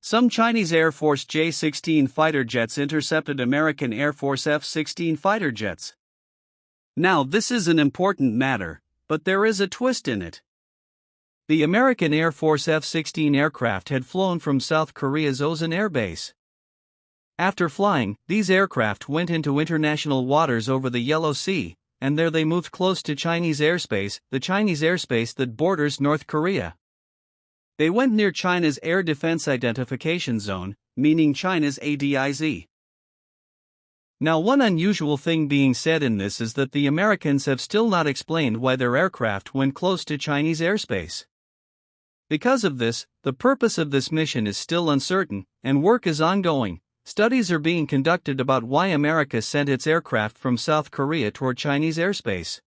Some Chinese Air Force J-16 fighter jets intercepted American Air Force F-16 fighter jets. Now, this is an important matter, but there is a twist in it. The American Air Force F-16 aircraft had flown from South Korea's Osan Air Base. After flying, these aircraft went into international waters over the Yellow Sea, and there they moved close to Chinese airspace, the Chinese airspace that borders North Korea. They went near China's Air Defense Identification Zone, meaning China's ADIZ. Now, one unusual thing being said in this is that the Americans have still not explained why their aircraft went close to Chinese airspace. Because of this, the purpose of this mission is still uncertain, and work is ongoing. Studies are being conducted about why America sent its aircraft from South Korea toward Chinese airspace.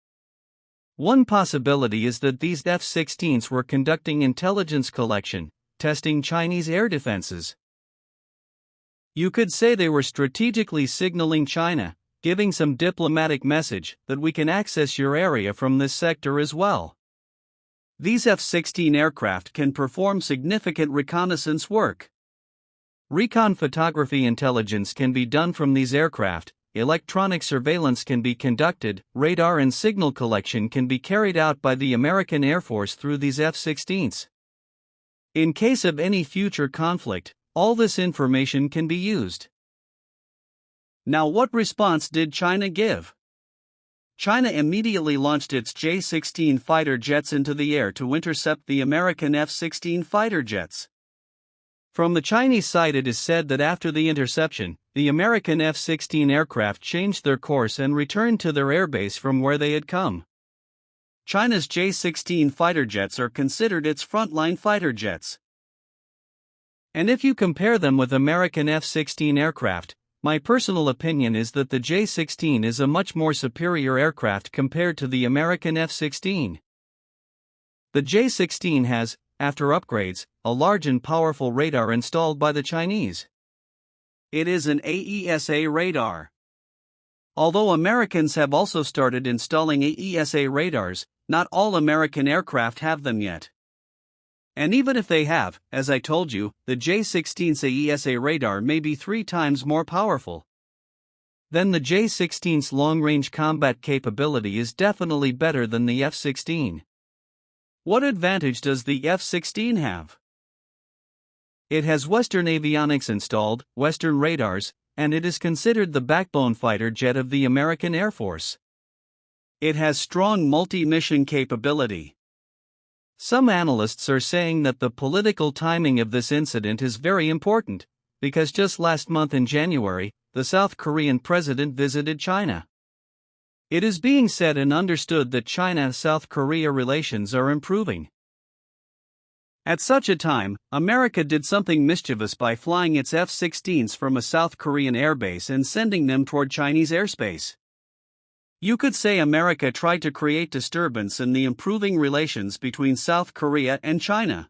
One possibility is that these F-16s were conducting intelligence collection, testing Chinese air defenses. You could say they were strategically signaling China, giving some diplomatic message that we can access your area from this sector as well. These F-16 aircraft can perform significant reconnaissance work. Recon photography intelligence can be done from these aircraft, electronic surveillance can be conducted, radar and signal collection can be carried out by the American Air Force through these F-16s. In case of any future conflict, all this information can be used. Now, what response did China give? China immediately launched its J-16 fighter jets into the air to intercept the American F-16 fighter jets. From the Chinese side, it is said that after the interception, the American F-16 aircraft changed their course and returned to their airbase from where they had come. China's J-16 fighter jets are considered its frontline fighter jets. And if you compare them with American F-16 aircraft, my personal opinion is that the J-16 is a much more superior aircraft compared to the American F-16. The J-16 has, after upgrades, a large and powerful radar installed by the Chinese. It is an AESA radar. Although Americans have also started installing AESA radars, not all American aircraft have them yet. And even if they have, as I told you, the J-16's AESA radar may be 3 times more powerful. Then the J-16's long-range combat capability is definitely better than the F-16. What advantage does the F-16 have? It has Western avionics installed, Western radars, and it is considered the backbone fighter jet of the American Air Force. It has strong multi-mission capability. Some analysts are saying that the political timing of this incident is very important, because just last month in January, the South Korean president visited China. It is being said and understood that China-South Korea relations are improving. At such a time, America did something mischievous by flying its F-16s from a South Korean airbase and sending them toward Chinese airspace. You could say America tried to create disturbance in the improving relations between South Korea and China.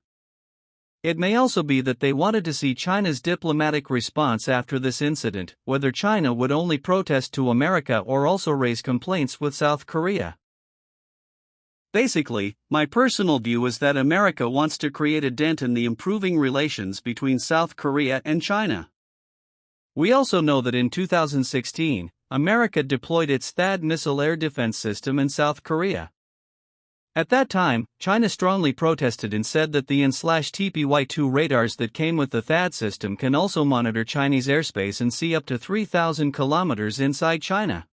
It may also be that they wanted to see China's diplomatic response after this incident, whether China would only protest to America or also raise complaints with South Korea. Basically, my personal view is that America wants to create a dent in the improving relations between South Korea and China. We also know that in 2016, America deployed its THAAD missile air defense system in South Korea. At that time, China strongly protested and said that the N/TPY-2 radars that came with the THAAD system can also monitor Chinese airspace and see up to 3,000 kilometers inside China.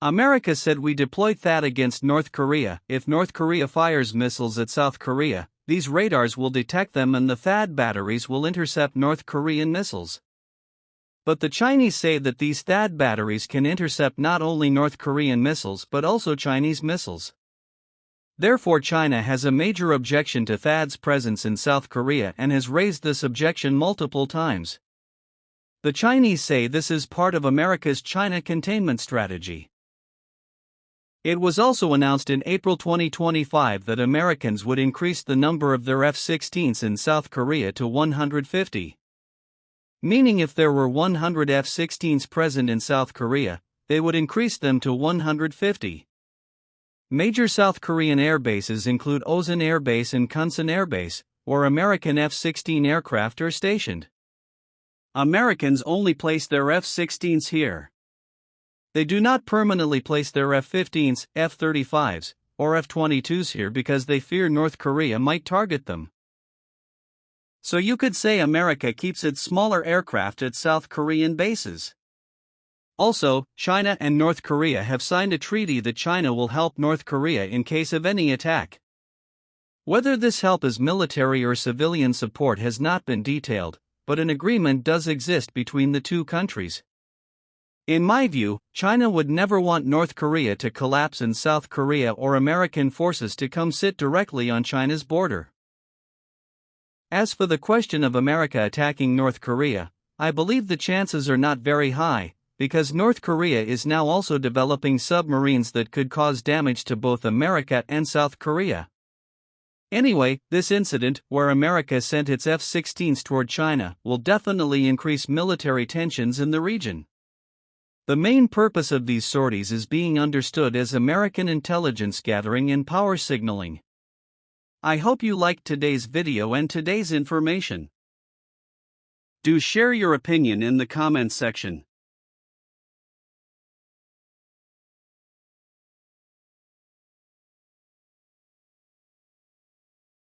America said we deployed THAAD against North Korea. If North Korea fires missiles at South Korea, these radars will detect them and the THAAD batteries will intercept North Korean missiles. But the Chinese say that these THAAD batteries can intercept not only North Korean missiles but also Chinese missiles. Therefore, China has a major objection to THAAD's presence in South Korea and has raised this objection multiple times. The Chinese say this is part of America's China containment strategy. It was also announced in April 2025 that Americans would increase the number of their F-16s in South Korea to 150. Meaning if there were 100 F-16s present in South Korea, they would increase them to 150. Major South Korean air bases include Osan Air Base and Osan Air Base, where American F-16 aircraft are stationed. Americans only place their F-16s here. They do not permanently place their F-15s, F-35s, or F-22s here because they fear North Korea might target them. So you could say America keeps its smaller aircraft at South Korean bases. Also, China and North Korea have signed a treaty that China will help North Korea in case of any attack. Whether this help is military or civilian support has not been detailed, but an agreement does exist between the two countries. In my view, China would never want North Korea to collapse and South Korea or American forces to come sit directly on China's border. As for the question of America attacking North Korea, I believe the chances are not very high, because North Korea is now also developing submarines that could cause damage to both America and South Korea. Anyway, this incident, where America sent its F-16s toward China, will definitely increase military tensions in the region. The main purpose of these sorties is being understood as American intelligence gathering and power signaling. I hope you liked today's video and today's information. Do share your opinion in the comments section.